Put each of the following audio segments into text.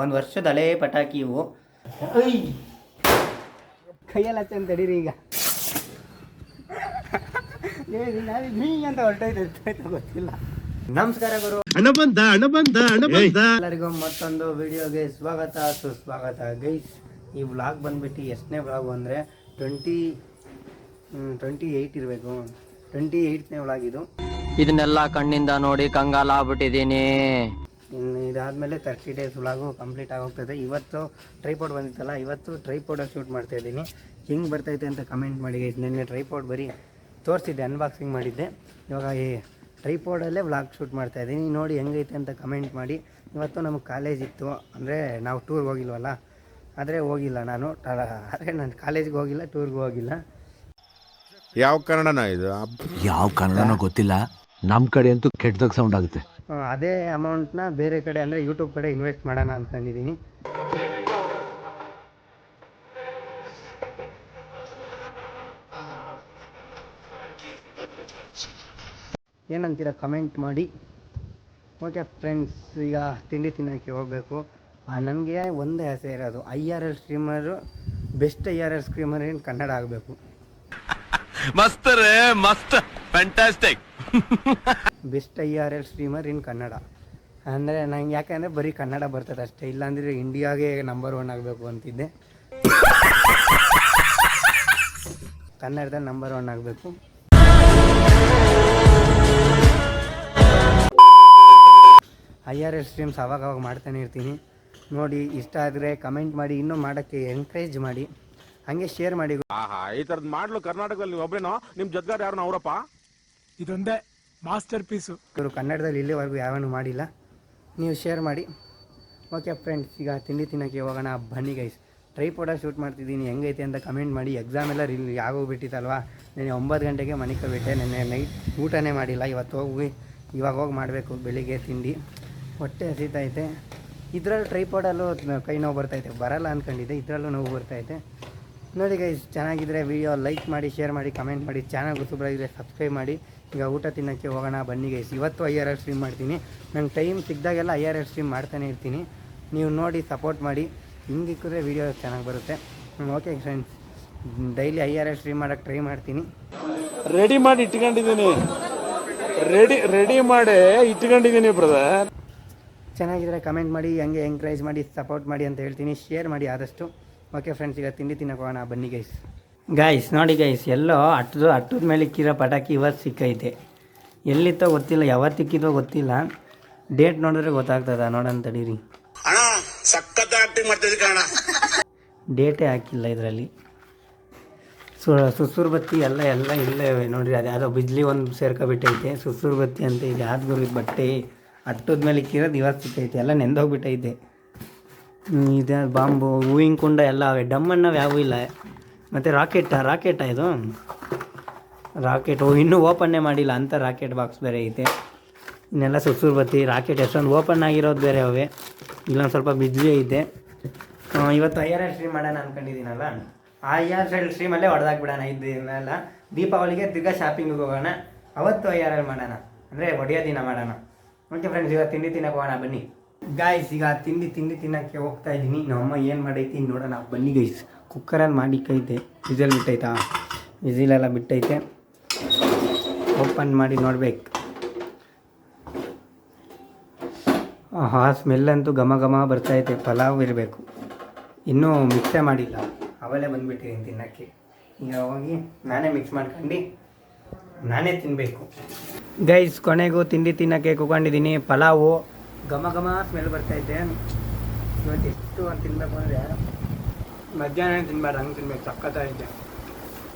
ಒಂದು ವರ್ಷದ ಹಳೇ ಪಟಾಕಿ ಇವು. ಕೈಯಲ್ಲ ಚಂದ ತಡೀರಿ ಈಗ ಅಂತ ಹೊರಟೈತೆ ಗೊತ್ತಿಲ್ಲ. ನಮಸ್ಕಾರ ಗುರು, ಎಲ್ಲರಿಗೂ ಮತ್ತೊಂದು ವಿಡಿಯೋಗೆ ಸ್ವಾಗತ ಸುಸ್ವಾಗತ. ಗೈಸ್ ಈ ವ್ಲಾಗ್ ಬಂದ್ಬಿಟ್ಟು ಎಷ್ಟನೇ ವ್ಲಾಗು ಅಂದರೆ 28 ಇರಬೇಕು. 28ನೇ ವ್ಲಾಗ್ ಇದು. ಇದನ್ನೆಲ್ಲ ಕಣ್ಣಿಂದ ನೋಡಿ ಕಂಗಾಲ ಆಗ್ಬಿಟ್ಟಿದ್ದೀನಿ. ಇನ್ನು ಇದಾದಮೇಲೆ 30 ಡೇಸ್ ವ್ಲಾಗು ಕಂಪ್ಲೀಟ್ ಆಗೋಗ್ತದೆ. ಇವತ್ತು ಟ್ರೈಪಾಡ್ ಬಂದಿತ್ತಲ್ಲ, ಇವತ್ತು ಟ್ರೈಪಾಡಲ್ಲಿ ಶೂಟ್ ಮಾಡ್ತಾ ಇದ್ದೀನಿ. ಹೆಂಗೆ ಬರ್ತೈತೆ ಅಂತ ಕಮೆಂಟ್ ಮಾಡಿ ಗೈಸ್. ನಿನ್ನೆ ಟ್ರೈಪಾಡ್ ಬರೀ ತೋರಿಸಿದ್ದೆ, ಅನ್ಬಾಕ್ಸಿಂಗ್ ಮಾಡಿದ್ದೆ. ಇವಾಗ ಈ ಟ್ರೈಪಾಡಲ್ಲೇ ವ್ಲಾಗ್ ಶೂಟ್ ಮಾಡ್ತಾಯಿದ್ದೀನಿ. ನೋಡಿ ಹೆಂಗೈತೆ ಅಂತ ಕಮೆಂಟ್ ಮಾಡಿ. ಇವತ್ತು ನಮಗೆ ಕಾಲೇಜ್ ಇತ್ತು, ಅಂದರೆ ನಾವು ಟೂರ್ಗೆ ಹೋಗಿಲ್ವಲ್ಲ, ಆದರೆ ಹೋಗಿಲ್ಲ ನಾನು. ಆದರೆ ನಾನು ಕಾಲೇಜ್ಗೆ ಹೋಗಿಲ್ಲ, ಟೂರ್ಗೆ ಹೋಗಿಲ್ಲ. ಯಾವ ಕನ್ನಡನ ಇದು? ಯಾವ ಕನ್ನಡನೋ ಗೊತ್ತಿಲ್ಲ, ನಮ್ಮ ಕಡೆ ಅಂತೂ ಕೆಟ್ಟದಾಗ ಸೌಂಡ್ ಆಗುತ್ತೆ. ಅದೇ ಅಮೌಂಟ್ನ ಬೇರೆ ಕಡೆ ಅಂದರೆ ಯೂಟ್ಯೂಬ್ ಕಡೆ ಇನ್ವೆಸ್ಟ್ ಮಾಡೋಣ ಅಂದ್ಕೊಂಡಿದ್ದೀನಿ. ಏನಂತೀರ ಕಮೆಂಟ್ ಮಾಡಿ. ಓಕೆ ಫ್ರೆಂಡ್ಸ್, ಈಗ ತಿಂಡಿ ತಿನ್ನೋಕ್ಕೆ ಹೋಗಬೇಕು. ನನಗೆ ಒಂದೇ ಆಸೆ ಇರೋದು, IRL ಸ್ಟ್ರೀಮರು, ಬೆಸ್ಟ್ IRL ಸ್ಟ್ರೀಮರ್ ಏನು ಕನ್ನಡ ಆಗಬೇಕು. ಮಸ್ತ್ ರೇ ಮಸ್ತ್, ಫ್ಯಾಂಟಾಸ್ಟಿಕ್. ಬೆಸ್ಟ್ IRL ಸ್ಟ್ರೀಮರ್ ಇನ್ ಕನ್ನಡ ಅಂದರೆ ನಂಗೆ ಯಾಕೆಂದರೆ ಬರೀ ಕನ್ನಡ ಬರ್ತದೆ ಅಷ್ಟೇ. ಇಲ್ಲಾಂದರೆ ಇಂಡಿಯಾಗೆ ನಂಬರ್ 1 ಆಗಬೇಕು ಅಂತಿದ್ದೆ. ಕನ್ನಡದಲ್ಲಿ ನಂಬರ್ 1 ಆಗಬೇಕು. IRL ಸ್ಟ್ರೀಮ್ಸ್ ಅವಾಗವಾಗ ಮಾಡ್ತಾನೆ ಇರ್ತೀನಿ. ನೋಡಿ, ಇಷ್ಟ ಆದರೆ ಕಮೆಂಟ್ ಮಾಡಿ, ಇನ್ನೂ ಮಾಡೋಕ್ಕೆ ಎನ್ಕರೇಜ್ ಮಾಡಿ, ಹಾಗೆ ಶೇರ್ ಮಾಡಿ. ಈ ಥರದ್ದು ಮಾಡಲು ಕರ್ನಾಟಕದಲ್ಲಿ ಒಬ್ಬರೇನೋ, ನಿಮ್ಮ ಜೊತೆಗಾರ ಯಾರು ಅವರಪ್ಪ? ಇದೊಂದೇ ಮಾಸ್ಟರ್ ಪೀಸು. ಇವರು ಕನ್ನಡದಲ್ಲಿ ಇಲ್ಲಿವರೆಗೂ ಯಾವನು ಮಾಡಿಲ್ಲ. ನೀವು ಶೇರ್ ಮಾಡಿ. ಓಕೆ ಫ್ರೆಂಡ್ಸ್, ಈಗ ತಿಂಡಿ ತಿನ್ನೋಕ್ಕೆ ಹೋಗೋಣ, ಬನ್ನಿ ಗೈಸ್. ಟ್ರೈಪಾಡಲ್ಲಿ ಶೂಟ್ ಮಾಡ್ತಿದ್ದೀನಿ, ಹೆಂಗೈತೆ ಅಂತ ಕಮೆಂಟ್ ಮಾಡಿ. ಎಕ್ಸಾಮ್ ಎಲ್ಲ ಆಗೋಗ್ಬಿಟ್ಟಿತ್ತಲ್ವ, ನೆನ್ನೆ 9 ಗಂಟೆಗೆ ಮನೆ ಕಬಿಟ್ಟೆ. ನೆನ್ನೆ ನೈಟ್ ಊಟನೇ ಮಾಡಿಲ್ಲ. ಇವಾಗ ಹೋಗಿ ಮಾಡಬೇಕು ಬೆಳಿಗ್ಗೆ ತಿಂಡಿ. ಹೊಟ್ಟೆ ಹಸಿತೈತೆ. ಇದರಲ್ಲೂ ಟ್ರೈಪಾಡಲ್ಲೂ ಕೈ ನೋವು ಬರ್ತೈತೆ, ಬರಲ್ಲ ಅಂದ್ಕೊಂಡಿದ್ದೆ, ಇದರಲ್ಲೂ ನೋವು ಬರ್ತೈತೆ. ನೋಡಿ ಗೈಸ್, ಚೆನ್ನಾಗಿದ್ದರೆ ವಿಡಿಯೋ ಲೈಕ್ ಮಾಡಿ, ಶೇರ್ ಮಾಡಿ, ಕಮೆಂಟ್ ಮಾಡಿ. ಚಾನಲ್ ಹೊಸಬರಾಗಿದ್ದರೆ ಸಬ್ಸ್ಕ್ರೈಬ್ ಮಾಡಿ. ಈಗ ಊಟ ತಿನ್ನೋಕ್ಕೆ ಹೋಗೋಣ, ಬನ್ನಿ ಗೈಸ್. ಇವತ್ತು IRL ಸ್ಟ್ರೀಮ್ ಮಾಡ್ತೀನಿ. ನಂಗೆ ಟೈಮ್ ಸಿಕ್ಕಿದಾಗೆಲ್ಲ IRL ಸ್ಟ್ರೀಮ್ ಮಾಡ್ತಾನೆ ಇರ್ತೀನಿ. ನೀವು ನೋಡಿ ಸಪೋರ್ಟ್ ಮಾಡಿ. ಹಿಂಗಿಕ್ಕಿದ್ರೆ ವೀಡಿಯೋ ಚೆನ್ನಾಗಿ ಬರುತ್ತೆ. Okay friends, daily IRL stream ಮಾಡೋಕ್ಕೆ ಟ್ರೈ ಮಾಡ್ತೀನಿ. ರೆಡಿ ಮಾಡಿ ಇಟ್ಕೊಂಡಿದ್ದೀನಿ ಬ್ರದರ್. ಚೆನ್ನಾಗಿದ್ರೆ ಕಮೆಂಟ್ ಮಾಡಿ, ಹಂಗೆ ಎಂಕರೇಜ್ ಮಾಡಿ, ಸಪೋರ್ಟ್ ಮಾಡಿ ಅಂತ ಹೇಳ್ತೀನಿ. ಶೇರ್ ಮಾಡಿ ಆದಷ್ಟು. ಓಕೆ ಫ್ರೆಂಡ್ಸ್, ಈಗ ತಿಂಡಿ ತಿನ್ನೋಕೆ ಹೋಗೋಣ, ಬನ್ನಿ ಗೈಸ್. ನೋಡಿ ಗೈಸ್, ಎಲ್ಲೋ ಅಟ್ಟದ ಮೇಲೆ ಇಕ್ಕಿರೋ ಪಟಾಕಿ ಇವತ್ತು ಸಿಕ್ಕೈತೆ. ಎಲ್ಲಿತ್ತೋ ಗೊತ್ತಿಲ್ಲ, ಯಾವತ್ತಿಕ್ಕಿದೋ ಗೊತ್ತಿಲ್ಲ. ಡೇಟ್ ನೋಡಿದ್ರೆ ಗೊತ್ತಾಗ್ತದ. ನೋಡೋಣ ತಡೀರಿ. ಡೇಟೇ ಹಾಕಿಲ್ಲ ಇದರಲ್ಲಿ. ಸುಸುರು ಬತ್ತಿ ಎಲ್ಲ ಇಲ್ಲೇ ನೋಡಿರಿ. ಅದು ಯಾವುದೋ ಬಿಜ್ಲಿ ಒಂದು ಸೇರ್ಕೊಬಿಟ್ಟೈತೆ. ಸುಸುರು ಬತ್ತಿ ಅಂತ ಇದೆ. ಆದ್ಗುರು ಬಟ್ಟೆ ಅಟ್ಟದ ಮೇಲೆ ಇಕ್ಕಿರೋದು ಇವತ್ತು ಸಿಕ್ಕೈತೆ. ಎಲ್ಲ ನೆಂದೋಗ್ಬಿಟ್ಟೈತೆ. ಇದು ಬಾಂಬು, ಹೂವಿನ ಕುಂಡ ಎಲ್ಲ ಅವೆ. ಡಮ್ಮಣ್ಣವು ಯಾವೂ ಇಲ್ಲ. ಮತ್ತು ರಾಕೆಟಾ ಇದು? ರಾಕೆಟು ಇನ್ನೂ ಓಪನ್ನೇ ಮಾಡಿಲ್ಲ ಅಂತ. ರಾಕೆಟ್ ಬಾಕ್ಸ್ ಬೇರೆ ಐತೆ. ಇನ್ನೆಲ್ಲ ಸುಸುರು ಬತ್ತಿ, ರಾಕೆಟ್ ಎಷ್ಟೊಂದು ಓಪನ್ ಆಗಿರೋದು ಬೇರೆ ಅವೆ. ಇಲ್ಲೊಂದು ಸ್ವಲ್ಪ ಬಿಜ್ಲಿ ಐತೆ. ಇವತ್ತು IRL ಸ್ಟ್ರೀಮ್ ಮಾಡೋಣ ಅಂದ್ಕೊಂಡಿದ್ದೀನಲ್ಲ, ಆ IRL ಸ್ಟ್ರೀಮಲ್ಲೇ ಹೊಡೆದಾಕ್ಬಿಡೋಣ. ಇದನ್ನೆಲ್ಲ ದೀಪಾವಳಿಗೆ ತಿರ್ಗಾ ಶಾಪಿಂಗಿಗೆ ಹೋಗೋಣ. ಅವತ್ತು IRL ಮಾಡೋಣ, ಅಂದರೆ ಹೊಡೆಯೋ ದಿನ ಮಾಡೋಣ. ಓಕೆ ಫ್ರೆಂಡ್ಸ್, ಈಗ ತಿಂಡಿ ತಿನ್ನೋಕೆ ಹೋಗೋಣ, ಬನ್ನಿ ಗಾಯ್ಸ್. ಈಗ ತಿಂಡಿ ತಿನ್ನೋಕ್ಕೆ ಹೋಗ್ತಾ ಇದ್ದೀನಿ. ನಮ್ಮಮ್ಮ ಏನು ಮಾಡೈತಿ ನೋಡೋಣ, ಬನ್ನಿ ಗೈಸ್. ಕುಕ್ಕರಲ್ಲಿ ಮಾಡಿಕ್ಕೈತೆ. ವಿಸಿಲ್ ಬಿಟ್ಟೈತಾ? ವಿಸಿಲೆಲ್ಲ ಬಿಟ್ಟೈತೆ. ಓಪನ್ ಮಾಡಿ ನೋಡ್ಬೇಕು. ಸ್ಮೆಲ್ಲಂತೂ ಘಮ ಘಮ ಬರ್ತೈತೆ. ಪಲಾವ್ ಇರಬೇಕು. ಇನ್ನೂ ಮಿಕ್ಸೇ ಮಾಡಿಲ್ಲ, ಅವಲೇ ಬಂದುಬಿಟ್ಟಿದ್ದೀನಿ ತಿನ್ನೋಕ್ಕೆ. ಈಗ ಹೋಗಿ ನಾನೇ ಮಿಕ್ಸ್ ಮಾಡ್ಕೊಂಡು ನಾನೇ ತಿನ್ನಬೇಕು ಗೈಸ್. ಕೊನೆಗೂ ತಿಂಡಿ ತಿನ್ನೋಕ್ಕೆ ಕೂತ್ಕೊಂಡಿದ್ದೀನಿ. ಪಲಾವು ಘಮ ಘಮ ಸ್ಮೆಲ್ ಬರ್ತೈತೆ. ಇವತ್ತು ಎಷ್ಟು ಅಂತ ತಿನ್ನಬೇಕು ಅಂದರೆ ಮಧ್ಯಾಹ್ನ ತಿನ್ಬಾರ್ದು, ಹಂಗೆ ತಿನ್ಬೇಕು. ಸಕ್ಕತ್ತಾಗೈತೆ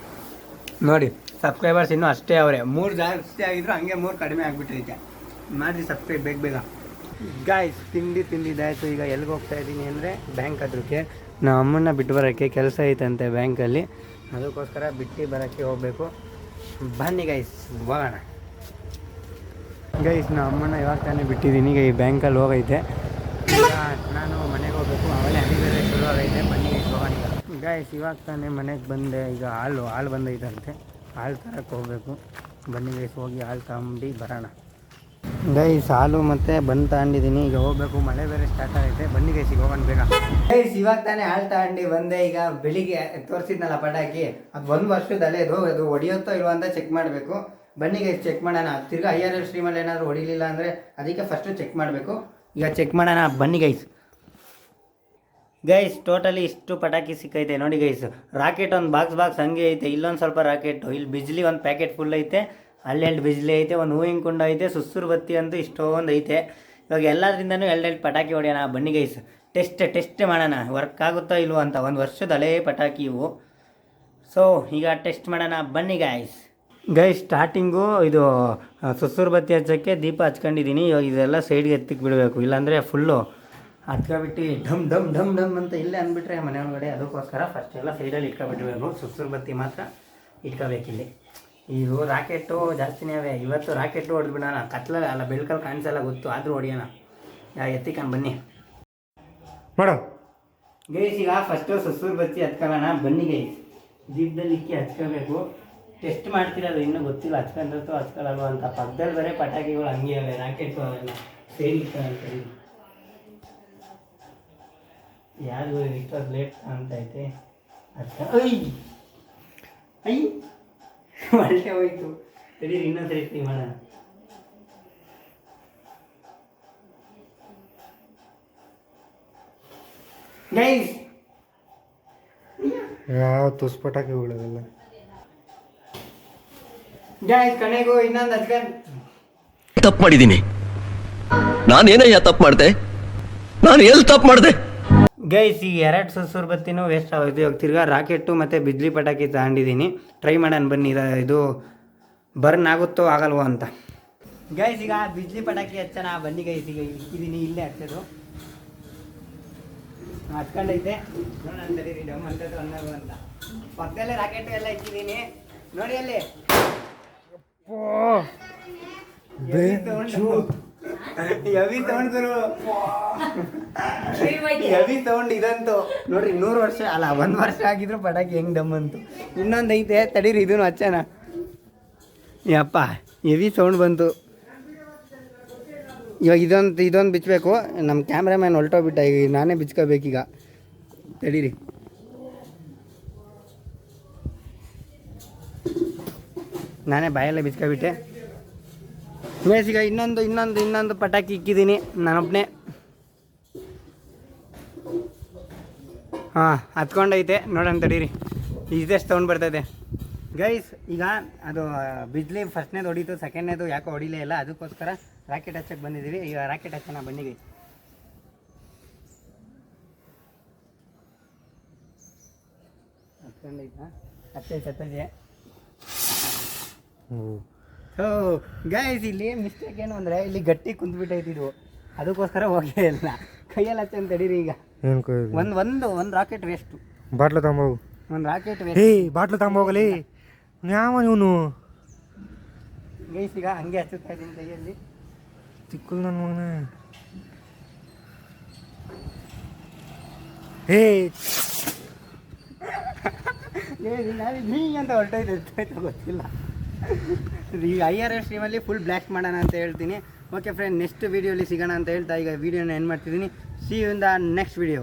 ನೋಡಿ. ಸಬ್ಸ್ಕ್ರೈಬರ್ಸ್ ಇನ್ನೂ ಅಷ್ಟೇ ಅವರೇ. 3 ಜಾಸ್ತಿ ಆಗಿದ್ರು, ಹಂಗೆ 3 ಕಡಿಮೆ ಆಗಿಬಿಟ್ಟೈತೆ. ಮಾಡಿ ಸಬ್ಸ್ಕ್ರೈಬ್ ಬೇಗ ಗಾಯ್ಸ್. ತಿಂದಿದ್ದಾಯಿತು. ಈಗ ಎಲ್ಲಿಗೆ ಹೋಗ್ತಾ ಇದ್ದೀನಿ ಅಂದರೆ ಬ್ಯಾಂಕ್ ಹತ್ರಕ್ಕೆ. ನಮ್ಮ ಅಮ್ಮನ್ನ ಬಿಟ್ಟು ಬರೋಕ್ಕೆ ಕೆಲಸ ಐತಂತೆ ಬ್ಯಾಂಕಲ್ಲಿ. ಅದಕ್ಕೋಸ್ಕರ ಬಿಟ್ಟು ಬರೋಕ್ಕೆ ಹೋಗಬೇಕು. ಬನ್ನಿ ಗೈಸ್, ಹೋಗೋಣ ಗೈಸ್. ನಮ್ಮ ಅಮ್ಮನ ಇವಾಗ ತಾನೇ ಬಿಟ್ಟಿದ್ದೀನಿ. ಈಗ ಈ ಬ್ಯಾಂಕಲ್ಲಿ ಹೋಗೈತೆ. ಈಗ ನಾನು ಮನೆಗೆ ಹೋಗಬೇಕು. ಆಮೇಲೆ ಬೇರೆ ಶುರು ಆಗೈತೆ. ಬನ್ನಿ ಗೈಸ್, ಹೋಗೋಣ ಈಗ ಗೈಸ್. ಇವಾಗ ತಾನೇ ಮನೆಗೆ ಬಂದೆ. ಈಗ ಹಾಲು ಬಂದೈತಂತೆ. ಹಾಲು ತರಕ್ಕೆ ಹೋಗಬೇಕು. ಬನ್ನಿ ಗೈಸ್, ಹೋಗಿ ಹಾಲು ತಗೊಂಡು ಬರೋಣ. ಗೈಸ್ ಹಾಲು ಮತ್ತು ಬನ್ ತಗೊಂಡಿದ್ದೀನಿ. ಈಗ ಹೋಗ್ಬೇಕು, ಮಳೆ ಬೇರೆ ಸ್ಟಾರ್ಟ್ ಆಗೈತೆ. ಬನ್ನಿ ಗೈಸ್ ಈಗ ಹೋಗೋಣ ಬೇಗ. ಗೈಸ್ ಇವಾಗ ತಾನೇ ಹಾಲು ತಗೊಂಡು ಬಂದೆ. ಈಗ ಬೆಳಿಗ್ಗೆ ತೋರಿಸಿದ್ನಲ್ಲ ಪಟಾಕಿ, ಅದು 1 ವರ್ಷದ ಹಳೆದು. ಅದು ಹೊಡಿಯುತ್ತೋ ಇಲ್ವೋ ಅಂತ ಚೆಕ್ ಮಾಡಬೇಕು. ಬನ್ನಿ ಗೈಸ್ ಚೆಕ್ ಮಾಡೋಣ. ತಿರ್ಗಾ IRL ಸ್ಟ್ರೀಮಲ್ಲಿ ಏನಾದರೂ ಹೊಡಿಲಿಲ್ಲ ಅಂದರೆ ಅದಕ್ಕೆ ಫಸ್ಟು ಚೆಕ್ ಮಾಡಬೇಕು. ಈಗ ಚೆಕ್ ಮಾಡೋಣ ಬನ್ನಿ ಗೈಸ್. ಗೈಸ್ ಟೋಟಲಿ ಇಷ್ಟು ಪಟಾಕಿ ಸಿಕ್ಕೈತೆ ನೋಡಿ ಗೈಸ್. ರಾಕೆಟ್ ಒಂದು ಬಾಕ್ಸ್ ಹಂಗೆ ಐತೆ. ಇಲ್ಲೊಂದು ಸ್ವಲ್ಪ ರಾಕೆಟು, ಇಲ್ಲಿ ಬಿಜ್ಲಿ ಒಂದು ಪ್ಯಾಕೆಟ್ ಫುಲ್ ಐತೆ, ಅಲ್ಲೆರಡು ಬಿಜ್ಲಿ ಐತೆ, ಒಂದು ಹೂವಿನ ಕುಂಡ ಐತೆ, ಸುಸುರು ಬತ್ತಿ ಅಂತೂ ಇಷ್ಟೊಂದು ಐತೆ. ಇವಾಗ ಎಲ್ಲದರಿಂದನೂ ಎರಡು ಪಟಾಕಿ ಹೊಡೆಯೋಣ ಬನ್ನಿ ಗೈಸ್. ಟೆಸ್ಟ್ ಮಾಡೋಣ ವರ್ಕ್ ಆಗುತ್ತೋ ಇಲ್ವೋ ಅಂತ. 1 ವರ್ಷದ ಹಳೇ ಪಟಾಕಿ ಇವು. ಸೊ ಈಗ ಟೆಸ್ಟ್ ಮಾಡೋಣ ಬನ್ನಿ ಗೈಸ್. ಸ್ಟಾರ್ಟಿಂಗು ಇದು ಸುಸುರು ಬತ್ತಿ ಹಚ್ಚೋಕ್ಕೆ ದೀಪ ಹಚ್ಕೊಂಡಿದ್ದೀನಿ. ಇವಾಗ ಇದೆಲ್ಲ ಸೈಡ್ಗೆ ಎತ್ತಿಕ್ಕೆ ಬಿಡಬೇಕು, ಇಲ್ಲಾಂದರೆ ಫುಲ್ಲು ಹಚ್ಕೊಬಿಟ್ಟು ಢಮ್ ಢಮ್ ಢಮ್ ಢಮ್ ಅಂತ ಇಲ್ಲೇ ಅಂದ್ಬಿಟ್ರೆ ಮನೆ ಒಳಗಡೆ. ಅದಕ್ಕೋಸ್ಕರ ಫಸ್ಟ್ ಎಲ್ಲ ಸೈಡಲ್ಲಿ ಇಟ್ಕೊಬಿಟ್ಟಿರ್ಬೇಕು. ಸುಸುರು ಬತ್ತಿ ಮಾತ್ರ ಇಟ್ಕೋಬೇಕಿಲ್ಲಿ. ಇದು ರಾಕೆಟು ಜಾಸ್ತಿನೇ ಅವೆ. ಇವತ್ತು ರಾಕೆಟು ಹೊಡೆದ್ಬಿಡೋಣ. ಕತ್ಲಲ್ಲಿ ಅಲ್ಲ ಬೆಳ್ಕಲ್ಲಿ ಕಾಣಿಸಲ್ಲ ಗೊತ್ತು, ಆದರೂ ಹೊಡಿಯೋಣ. ಎತ್ತಿಕೊಂಡು ಬನ್ನಿ ಮಾಡೋ ಗೈಸ್. ಈಗ ಫಸ್ಟು ಸುಸುರು ಬತ್ತಿ ಹಚ್ಕೊಳ್ಳೋಣ ಬನ್ನಿ ಗೈಸ್. ದೀಪದಲ್ಲಿ ಇಕ್ಕಿ ಹಚ್ಕೋಬೇಕು. ಟೆಸ್ಟ್ ಮಾಡ್ತಿರೋದು ಇನ್ನೂ ಗೊತ್ತಿಲ್ಲ ಹಚ್ಕೊಂಡಿರ್ತೋ ಹಚ್ಕೊಳ್ಳಲ್ವ ಅಂತ. ಪಕ್ಕದಲ್ಲಿ ಬರೀ ಪಟಾಕಿಗಳು ಹಂಗೆ ಅವೆ, ರಾಕೆಟು ಅವೆಲ್ಲ ಸೈಡ್ ಇಟ್ಕೊಳ್ಳಿ. ಯಾರು ಇಷ್ಟೊಂದು ಲೇಟ್ ಅಂತೈತೆ ಐ ಒಳ್ಳೆ ಹೋಯ್ತು. ತಡೀರಿ ಇನ್ನೊಂದು ಸರಿ ಮಾಡೋಣ. ಗೈಸ್ ಯಾವ ತುಸ್ ಪಟಾಕಿಗಳೆಲ್ಲ ಗೈಸ್ ಕಣೆಗೂ ಇನ್ನೊಂದು ಹಚ್ಕೊಂಡು ತಪ್ಪು ಮಾಡಿದ್ದೀನಿ. ನಾನೇನಯ್ಯ ತಪ್ಪು ಮಾಡಿದೆ? ನಾನು ಎಲ್ಲಿ ತಪ್ಪು ಮಾಡಿದೆ? ಗೈಸ್ ಈ 2 ಸುಸುರು ಬತ್ತಿನೂ ವೇಸ್ಟ್ ಆಗೋಯ್ತು. ಇವಾಗ ತಿರ್ಗಾ ರಾಕೆಟು ಮತ್ತು ಬಿಜ್ಲಿ ಪಟಾಕಿ ತಗೊಂಡಿದ್ದೀನಿ. ಟ್ರೈ ಮಾಡೋಣ ಬನ್ನಿ ಇದು ಬರ್ನ್ ಆಗುತ್ತೋ ಆಗಲ್ವೋ ಅಂತ. ಗೈಸ್ ಈಗ ಬಿಜ್ಲಿ ಪಟಾಕಿ ಹಚ್ಚೋಣ ಬನ್ನಿ ಗೈಸ್. ಈಗ ಇಕ್ಕಿದ್ದೀನಿ, ಇಲ್ಲೇ ಹಚ್ಚೋದು ಹಚ್ಕೊಂಡೈತೆ. ನೋಡೋಣ ತಡೀರಿ ಡಮ್ ಅಂತದ್ದು ಅನ್ನೋದು ಅಂತ. ಪಕ್ಕದಲ್ಲೇ ರಾಕೆಟು ಎಲ್ಲ ಇಕ್ಕಿದ್ದೀನಿ ನೋಡಿ ಅಲ್ಲಿ. ಹೆವಿ ತಗೊಂಡ್ರು, ಹೆವಿ ತಗೊಂಡು ಇದಂತು ನೋಡ್ರಿ. 100 ವರ್ಷ ಅಲ್ಲ 1 ವರ್ಷ ಆಗಿದ್ರು ಪಟಾಕಿ ಹೆಂಗ್ ಡಮ್ ಅಂತು. ಇನ್ನೊಂದು ಐತೆ ತಡೀರಿ ಇದನ್ನು ಹಚ್ಚೋಣ. ಯಪ್ಪ ಹೆವಿ ಸೌಂಡ್ ಬಂತು. ಇವಾಗ ಇದೊಂದು ಬಿಚ್ಚಬೇಕು. ನಮ್ಮ ಕ್ಯಾಮ್ರಾಮ್ಯಾನ್ ಹೊಲ್ಟೋಗ್ಬಿಟ್ಟ. ಈಗ ನಾನೇ ಬಿಚ್ಕೋಬೇಕೀಗ. ತಡೀರಿ ನಾನೇ ಬಾಯಲ್ಲೇ ಬಿಚ್ಕೊಬಿಟ್ಟೆ. ಈಗ ಇನ್ನೊಂದು ಪಟಾಕಿ ಇಕ್ಕಿದ್ದೀನಿ ನಾನೊಬ್ಬನೇ. ಹಾಂ ಹತ್ಕೊಂಡೈತೆ ನೋಡೋಣ ತಡೀರಿ ಇದೆಷ್ಟು ಸೌಂಡ್ ಬರ್ತೈತೆ. ಗೈಸ್ ಈಗ ಅದು ಬಿಜ್ಲಿ ಫಸ್ಟ್ನೇದು ಹೊಡೀತು, ಸೆಕೆಂಡ್ನೇದು ಯಾಕೋ ಹೊಡಿಲೇ ಇಲ್ಲ. ಅದಕ್ಕೋಸ್ಕರ ರಾಕೆಟ್ ಹಚ್ಚಕ್ಕೆ ಬಂದಿದ್ದೀವಿ. ಈಗ ರಾಕೆಟ್ ಹಚ್ಚೋಣ ಬನ್ನಿ ಗೈಸ್. ಹತ್ಕೊಂಡೈತಾ? ಹತ್ತೈತೆ. ಸೊ ಗೈಸ್ ಇಲ್ಲಿ ಮಿಸ್ಟೇಕ್ ಏನು ಅಂದರೆ ಇಲ್ಲಿ ಗಟ್ಟಿ ಕುಂತ್ಬಿಟ್ಟೈತಿ ಇದು. ಅದಕ್ಕೋಸ್ಕರ ಹೋಗೇ ಇಲ್ಲ. ಕೈಯಲ್ಲಿ ಹಚ್ಚಂತ ತಡೀರಿ. ಈಗ ಒಂದು ರಾಕೆಟ್ ವೇಸ್ಟು. ಬಾಟ್ಲು ತಗೊಂಬೋಗು. ಒಂದು ರಾಕೆಟ್ ವೇಸ್ಟ್. ಬಾಟ್ಲು ತಗೊಂಬೋಗಲಿ ಯಾವ ಇವನು. ಗೈಸ್ ಈಗ ಹಂಗೆ ಹಚ್ಚುತ್ತಾ ಇದ್ದೀನಿ ಕೈಯಲ್ಲಿ. ಚಿಕ್ಕಲ್ ನನ್ನ ಮಗನ. ನೀ ಅಂತ ಹೊರಟೋಯ್ತು ಗೊತ್ತಿಲ್ಲ. ಈಗ IRL ಸ್ಟ್ರೀಮಲ್ಲಿ ಫುಲ್ ಬ್ಲಾಸ್ಟ್ ಮಾಡೋಣ ಅಂತ ಹೇಳ್ತೀನಿ. ಓಕೆ ಫ್ರೆಂಡ್, ನೆಕ್ಸ್ಟ್ ವೀಡಿಯೋಲಿ ಸಿಗೋಣ ಅಂತ ಹೇಳ್ತಾ ಈಗ ವೀಡಿಯೋನ ಎಂಡ್ ಮಾಡ್ತಿದ್ದೀನಿ. See you in the next video.